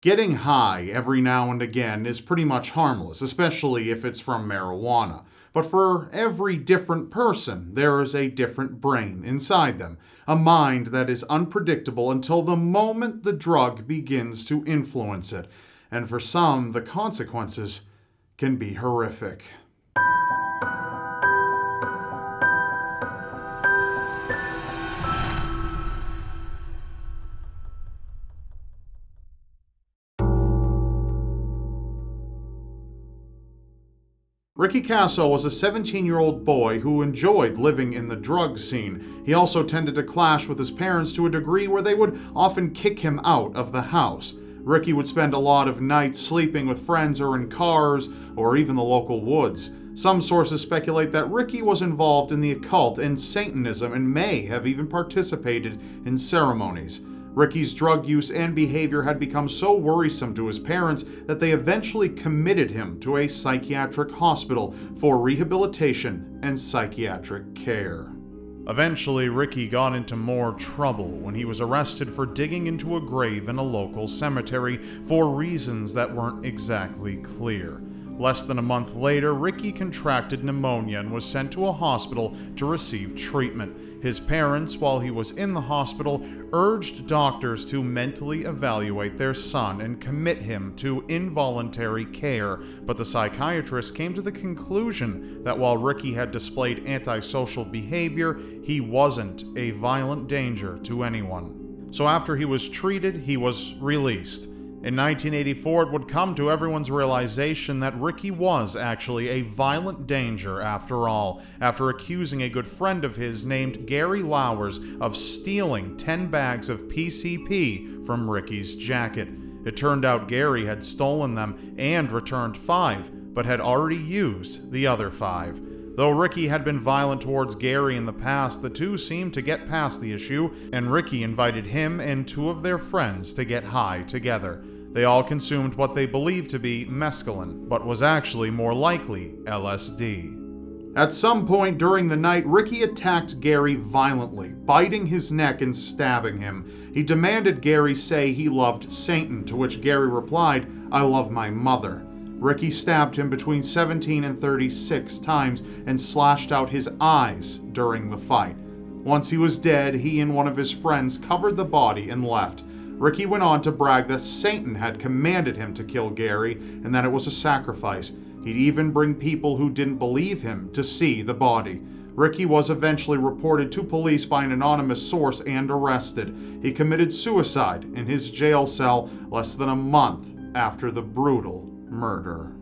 Getting high every now and again is pretty much harmless, especially if it's from marijuana. But for every different person, there is a different brain inside them, a mind that is unpredictable until the moment the drug begins to influence it. And for some, the consequences can be horrific. Ricky Casso was a 17-year-old boy who enjoyed living in the drug scene. He also tended to clash with his parents to a degree where they would often kick him out of the house. Ricky would spend a lot of nights sleeping with friends or in cars, or even the local woods. Some sources speculate that Ricky was involved in the occult and Satanism and may have even participated in ceremonies. Ricky's drug use and behavior had become so worrisome to his parents that they eventually committed him to a psychiatric hospital for rehabilitation and psychiatric care. Eventually, Ricky got into more trouble when he was arrested for digging into a grave in a local cemetery for reasons that weren't exactly clear. Less than a month later, Ricky contracted pneumonia and was sent to a hospital to receive treatment. His parents, while he was in the hospital, urged doctors to mentally evaluate their son and commit him to involuntary care, but the psychiatrist came to the conclusion that while Ricky had displayed antisocial behavior, he wasn't a violent danger to anyone. So after he was treated, he was released. In 1984, it would come to everyone's realization that Ricky was actually a violent danger after all, after accusing a good friend of his named Gary Lowers of stealing 10 bags of PCP from Ricky's jacket. It turned out Gary had stolen them and returned 5, but had already used the other 5. Though Ricky had been violent towards Gary in the past, the two seemed to get past the issue, and Ricky invited him and 2 of their friends to get high together. They all consumed what they believed to be mescaline, but was actually more likely LSD. At some point during the night, Ricky attacked Gary violently, biting his neck and stabbing him. He demanded Gary say he loved Satan, to which Gary replied, "I love my mother." Ricky stabbed him between 17 and 36 times and slashed out his eyes during the fight. Once he was dead, he and one of his friends covered the body and left. Ricky went on to brag that Satan had commanded him to kill Gary and that it was a sacrifice. He'd even bring people who didn't believe him to see the body. Ricky was eventually reported to police by an anonymous source and arrested. He committed suicide in his jail cell less than a month after the brutal murder.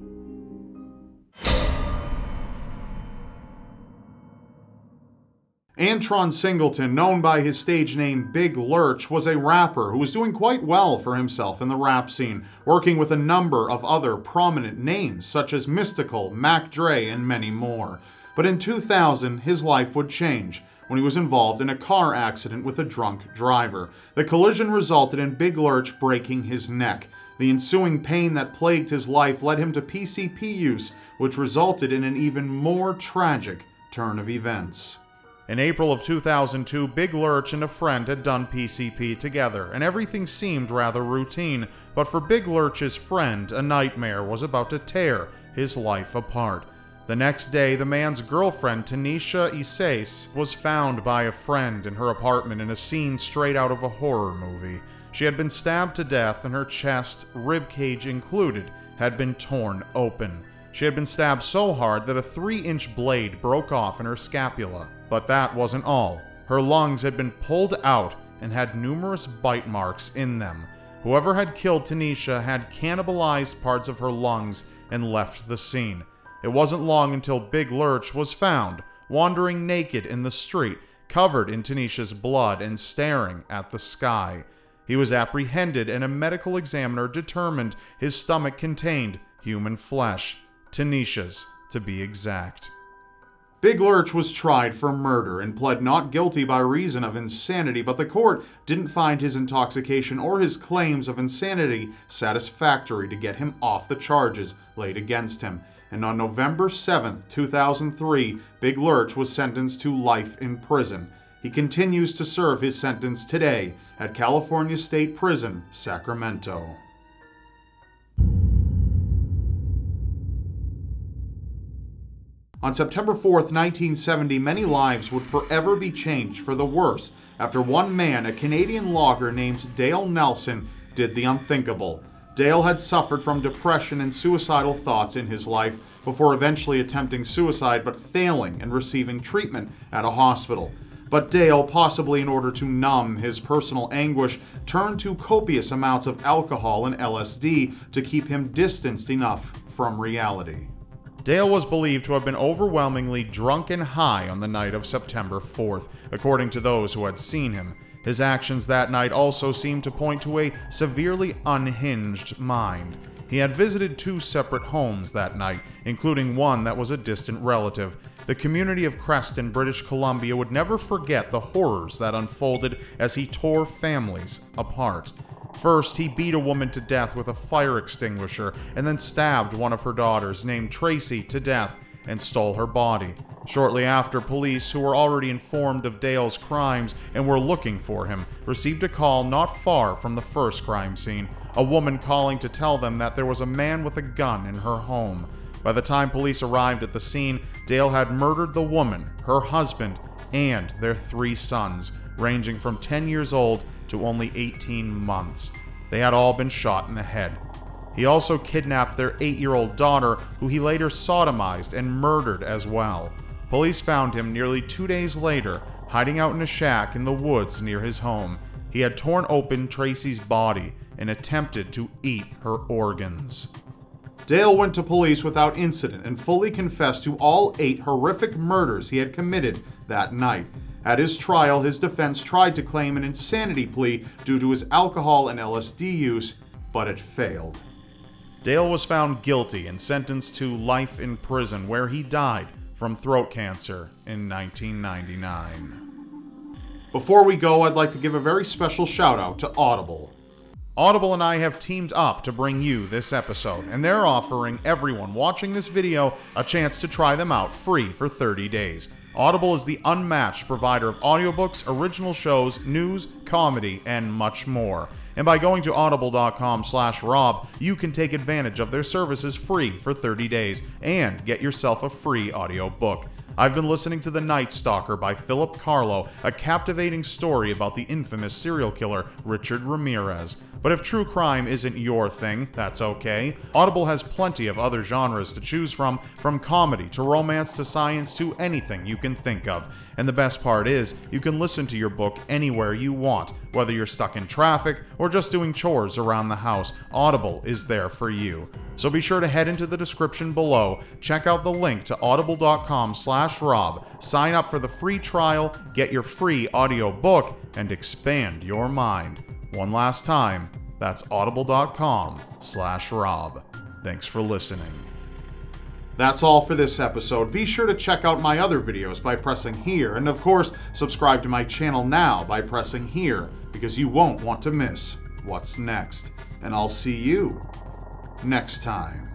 Antron Singleton, known by his stage name Big Lurch, was a rapper who was doing quite well for himself in the rap scene, working with a number of other prominent names such as Mystical, Mac Dre, and many more. But in 2000, his life would change when he was involved in a car accident with a drunk driver. The collision resulted in Big Lurch breaking his neck. The ensuing pain that plagued his life led him to PCP use, which resulted in an even more tragic turn of events. In April of 2002, Big Lurch and a friend had done PCP together, and everything seemed rather routine. But for Big Lurch's friend, a nightmare was about to tear his life apart. The next day, the man's girlfriend, Tanisha Isais, was found by a friend in her apartment in a scene straight out of a horror movie. She had been stabbed to death, and her chest, ribcage included, had been torn open. She had been stabbed so hard that a 3-inch blade broke off in her scapula. But that wasn't all. Her lungs had been pulled out and had numerous bite marks in them. Whoever had killed Tanisha had cannibalized parts of her lungs and left the scene. It wasn't long until Big Lurch was found, wandering naked in the street, covered in Tanisha's blood and staring at the sky. He was apprehended, and a medical examiner determined his stomach contained human flesh. Tanisha's, to be exact. Big Lurch was tried for murder and pled not guilty by reason of insanity, but the court didn't find his intoxication or his claims of insanity satisfactory to get him off the charges laid against him. And on November 7, 2003, Big Lurch was sentenced to life in prison. He continues to serve his sentence today at California State Prison, Sacramento. On September 4th, 1970, many lives would forever be changed for the worse after one man, a Canadian logger named Dale Nelson, did the unthinkable. Dale had suffered from depression and suicidal thoughts in his life before eventually attempting suicide but failing and receiving treatment at a hospital. But Dale, possibly in order to numb his personal anguish, turned to copious amounts of alcohol and LSD to keep him distanced enough from reality. Dale was believed to have been overwhelmingly drunk and high on the night of September 4th, according to those who had seen him. His actions that night also seemed to point to a severely unhinged mind. He had visited 2 separate homes that night, including one that was a distant relative. The community of Creston, British Columbia would never forget the horrors that unfolded as he tore families apart. First, he beat a woman to death with a fire extinguisher and then stabbed one of her daughters, named Tracy, to death and stole her body. Shortly after, police, who were already informed of Dale's crimes and were looking for him, received a call not far from the first crime scene, a woman calling to tell them that there was a man with a gun in her home. By the time police arrived at the scene, Dale had murdered the woman, her husband, and their 3 sons, ranging from 10 years old to only 18 months. They had all been shot in the head. He also kidnapped their 8-year-old daughter, who he later sodomized and murdered as well. Police found him nearly 2 days later, hiding out in a shack in the woods near his home. He had torn open Tracy's body and attempted to eat her organs. Dale went to police without incident and fully confessed to all 8 horrific murders he had committed that night. At his trial, his defense tried to claim an insanity plea due to his alcohol and LSD use, but it failed. Dale was found guilty and sentenced to life in prison, where he died from throat cancer in 1999. Before we go, I'd like to give a very special shout out to Audible. Audible and I have teamed up to bring you this episode, and they're offering everyone watching this video a chance to try them out free for 30 days. Audible is the unmatched provider of audiobooks, original shows, news, comedy, and much more. And by going to audible.com/Rob, you can take advantage of their services free for 30 days and get yourself a free audiobook. I've been listening to The Night Stalker by Philip Carlo, a captivating story about the infamous serial killer Richard Ramirez. But if true crime isn't your thing, that's okay. Audible has plenty of other genres to choose from comedy to romance to science to anything you can think of. And the best part is, you can listen to your book anywhere you want, whether you're stuck in traffic or just doing chores around the house. Audible is there for you. So be sure to head into the description below, check out the link to audible.com/Rob, sign up for the free trial, get your free audiobook, and expand your mind. One last time, that's audible.com/Rob. Thanks for listening. That's all for this episode. Be sure to check out my other videos by pressing here, and of course, subscribe to my channel now by pressing here, because you won't want to miss what's next. And I'll see you next time.